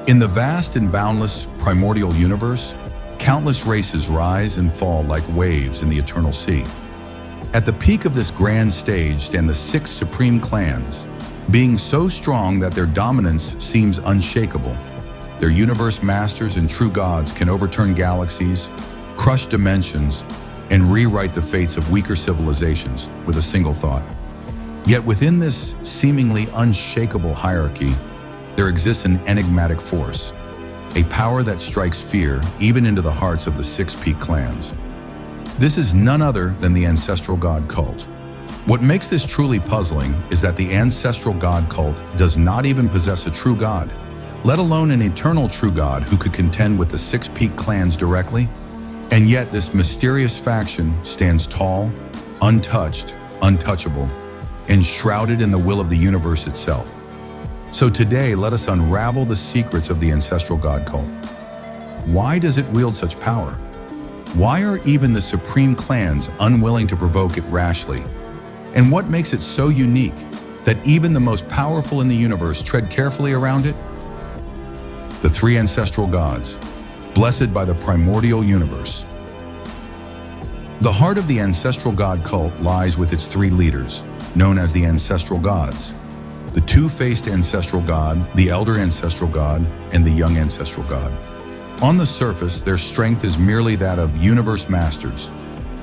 In the vast and boundless primordial universe, countless races rise and fall like waves in the eternal sea. At the peak of this grand stage stand the 6 supreme clans, being so strong that their dominance seems unshakable. Their universe masters and true gods can overturn galaxies, crush dimensions, and rewrite the fates of weaker civilizations with a single thought. Yet within this seemingly unshakable hierarchy, there exists an enigmatic force, a power that strikes fear even into the hearts of the 6 peak clans. This is none other than the Ancestral God Cult. What makes this truly puzzling is that the Ancestral God Cult does not even possess a true god, let alone an eternal true god who could contend with the 6 peak clans directly. And yet this mysterious faction stands tall, untouched, untouchable, and shrouded in the will of the universe itself. So today, let us unravel the secrets of the Ancestral God Cult. Why does it wield such power? Why are even the supreme clans unwilling to provoke it rashly? And what makes it so unique that even the most powerful in the universe tread carefully around it? The 3 Ancestral Gods, blessed by the Primordial Universe. The heart of the Ancestral God Cult lies with its 3 leaders, known as the Ancestral Gods. The 2-faced Ancestral God, the Elder Ancestral God, and the Young Ancestral God. On the surface, their strength is merely that of universe masters,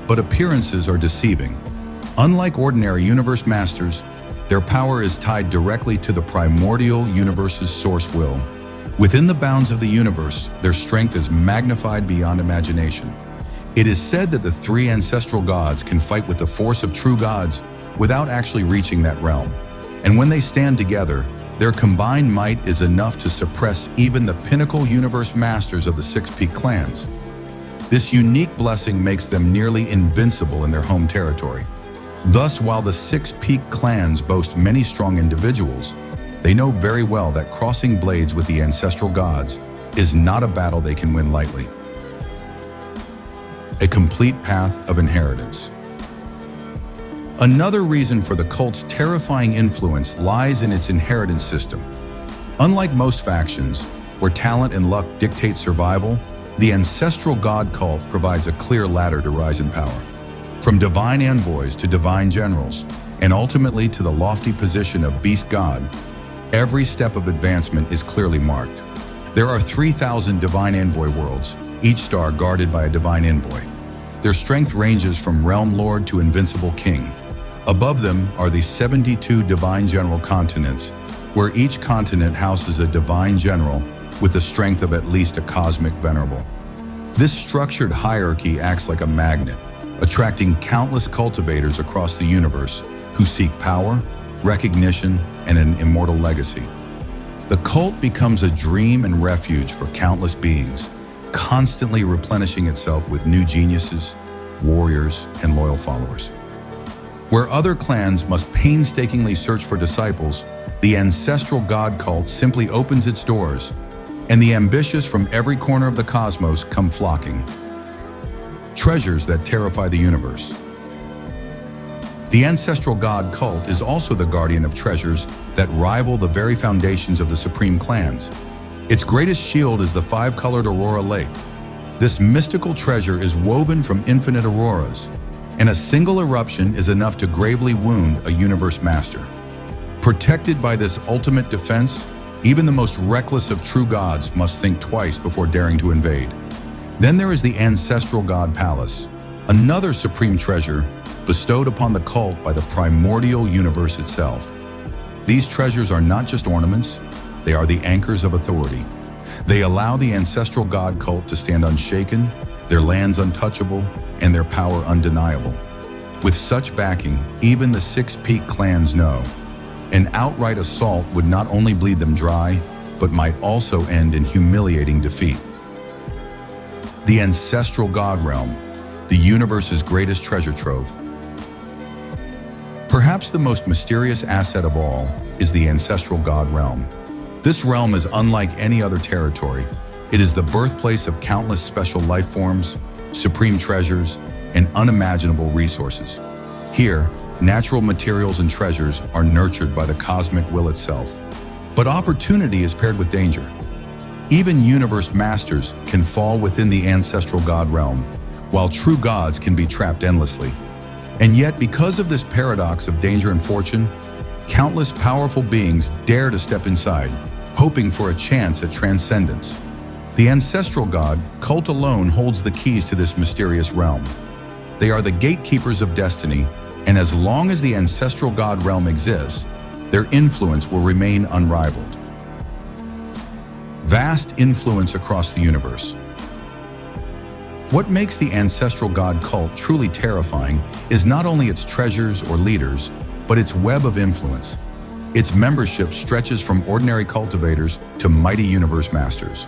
but appearances are deceiving. Unlike ordinary universe masters, their power is tied directly to the Primordial Universe's source will. Within the bounds of the universe, their strength is magnified beyond imagination. It is said that the 3 Ancestral Gods can fight with the force of true gods without actually reaching that realm. And when they stand together, their combined might is enough to suppress even the pinnacle universe masters of the 6 peak clans. This unique blessing makes them nearly invincible in their home territory. Thus, while the 6 peak clans boast many strong individuals, they know very well that crossing blades with the Ancestral Gods is not a battle they can win lightly. A complete path of inheritance. Another reason for the cult's terrifying influence lies in its inheritance system. Unlike most factions, where talent and luck dictate survival, the Ancestral God Cult provides a clear ladder to rise in power. From divine envoys to divine generals, and ultimately to the lofty position of beast god, every step of advancement is clearly marked. There are 3,000 divine envoy worlds, each star guarded by a divine envoy. Their strength ranges from realm lord to invincible king. Above them are the 72 divine general continents, where each continent houses a divine general with the strength of at least a cosmic venerable. This structured hierarchy acts like a magnet, attracting countless cultivators across the universe who seek power, recognition, and an immortal legacy. The cult becomes a dream and refuge for countless beings, constantly replenishing itself with new geniuses, warriors, and loyal followers. Where other clans must painstakingly search for disciples, the Ancestral God Cult simply opens its doors, and the ambitious from every corner of the cosmos come flocking. Treasures that terrify the universe. The Ancestral God Cult is also the guardian of treasures that rival the very foundations of the supreme clans. Its greatest shield is the Five-Colored Aurora Lake. This mystical treasure is woven from infinite auroras, and a single eruption is enough to gravely wound a universe master. Protected by this ultimate defense, even the most reckless of true gods must think twice before daring to invade. Then there is the Ancestral God Palace, another supreme treasure bestowed upon the cult by the Primordial Universe itself. These treasures are not just ornaments, they are the anchors of authority. They allow the Ancestral God Cult to stand unshaken, their lands untouchable, and their power undeniable. With such backing, even the 6 peak clans know an outright assault would not only bleed them dry, but might also end in humiliating defeat. The Ancestral God Realm, the universe's greatest treasure trove. Perhaps the most mysterious asset of all is the Ancestral God Realm. This realm is unlike any other territory. It is the birthplace of countless special life forms, supreme treasures, and unimaginable resources. Here, natural materials and treasures are nurtured by the cosmic will itself. But opportunity is paired with danger. Even universe masters can fall within the ancestral god realm, while true gods can be trapped endlessly. And yet, because of this paradox of danger and fortune, countless powerful beings dare to step inside, hoping for a chance at transcendence. The Ancestral God Cult alone holds the keys to this mysterious realm. They are the gatekeepers of destiny, and as long as the Ancestral God Realm exists, their influence will remain unrivaled. Vast influence across the universe. What makes the Ancestral God Cult truly terrifying is not only its treasures or leaders, but its web of influence. Its membership stretches from ordinary cultivators to mighty universe masters.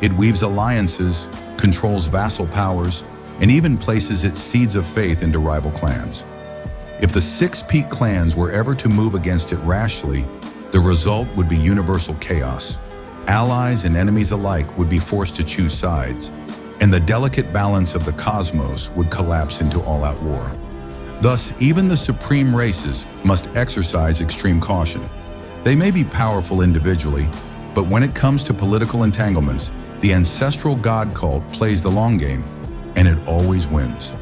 It weaves alliances, controls vassal powers, and even places its seeds of faith into rival clans. If the six peak clans were ever to move against it rashly, the result would be universal chaos. Allies and enemies alike would be forced to choose sides, and the delicate balance of the cosmos would collapse into all-out war. Thus, even the supreme races must exercise extreme caution. They may be powerful individually, but when it comes to political entanglements, the Ancestral God Cult plays the long game, and it always wins.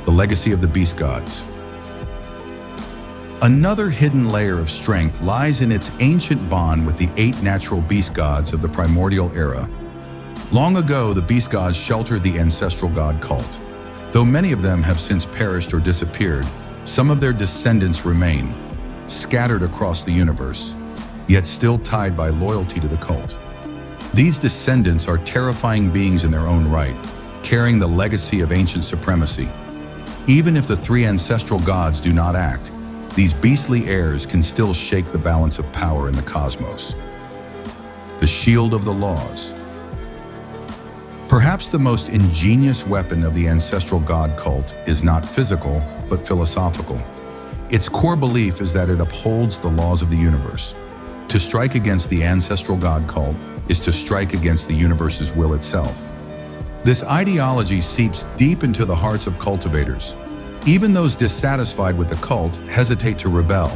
The legacy of the Beast Gods. Another hidden layer of strength lies in its ancient bond with the 8 natural beast gods of the primordial era. Long ago, the beast gods sheltered the Ancestral God Cult. Though many of them have since perished or disappeared, some of their descendants remain, scattered across the universe, yet still tied by loyalty to the cult. These descendants are terrifying beings in their own right, carrying the legacy of ancient supremacy. Even if the 3 ancestral gods do not act, these beastly heirs can still shake the balance of power in the cosmos. The shield of the laws. Perhaps the most ingenious weapon of the Ancestral God Cult is not physical, but philosophical. Its core belief is that it upholds the laws of the universe. To strike against the Ancestral God Cult is to strike against the universe's will itself. This ideology seeps deep into the hearts of cultivators. Even those dissatisfied with the cult hesitate to rebel,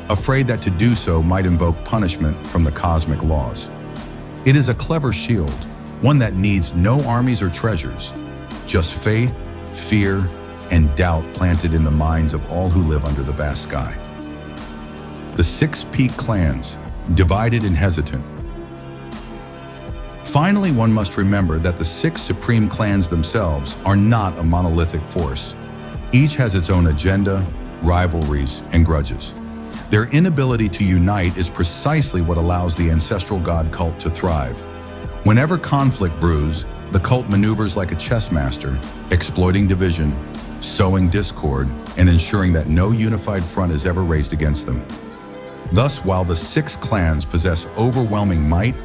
afraid that to do so might invoke punishment from the cosmic laws. It is a clever shield, one that needs no armies or treasures, just faith, fear, and doubt planted in the minds of all who live under the vast sky. The 6 peak clans, divided and hesitant. Finally, one must remember that the 6 supreme clans themselves are not a monolithic force. Each has its own agenda, rivalries, and grudges. Their inability to unite is precisely what allows the Ancestral God Cult to thrive. Whenever conflict brews, the cult maneuvers like a chess master, exploiting division, sowing discord, and ensuring that no unified front is ever raised against them. Thus, while the 6 clans possess overwhelming might,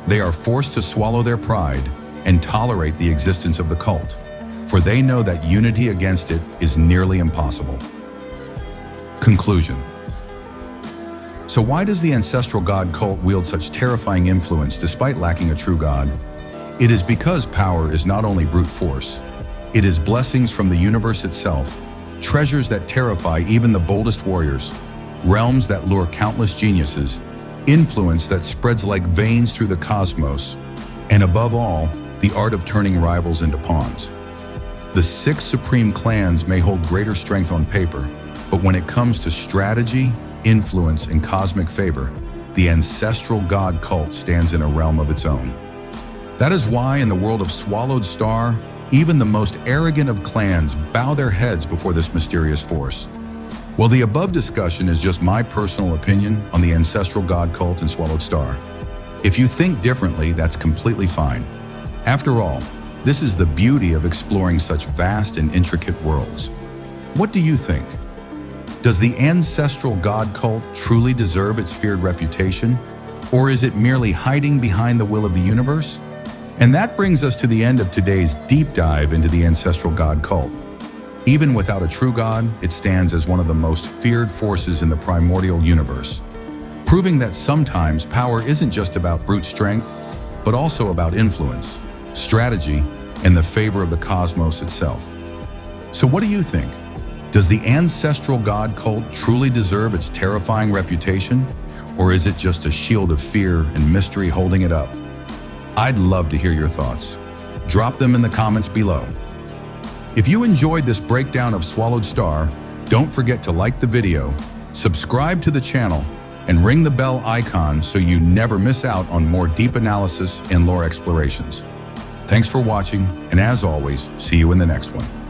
they are forced to swallow their pride and tolerate the existence of the cult, for they know that unity against it is nearly impossible. Conclusion. So why does the Ancestral God Cult wield such terrifying influence despite lacking a true god? It is because power is not only brute force, it is blessings from the universe itself, treasures that terrify even the boldest warriors, realms that lure countless geniuses, influence that spreads like veins through the cosmos, and above all, the art of turning rivals into pawns. The 6 supreme clans may hold greater strength on paper, but when it comes to strategy, influence, and cosmic favor, the Ancestral God Cult stands in a realm of its own. That is why in the world of Swallowed Star, even the most arrogant of clans bow their heads before this mysterious force. Well, the above discussion is just my personal opinion on the Ancestral God Cult and Swallowed Star. If you think differently, that's completely fine. After all, this is the beauty of exploring such vast and intricate worlds. What do you think? Does the Ancestral God Cult truly deserve its feared reputation? Or is it merely hiding behind the will of the universe? And that brings us to the end of today's deep dive into the Ancestral God Cult. Even without a true god, it stands as one of the most feared forces in the primordial universe, proving that sometimes power isn't just about brute strength, but also about influence, strategy, and the favor of the cosmos itself. So what do you think? Does the Ancestral God Cult truly deserve its terrifying reputation? Or is it just a shield of fear and mystery holding it up? I'd love to hear your thoughts. Drop them in the comments below. If you enjoyed this breakdown of Swallowed Star, don't forget to like the video, subscribe to the channel, and ring the bell icon so you never miss out on more deep analysis and lore explorations. Thanks for watching, and as always, see you in the next one.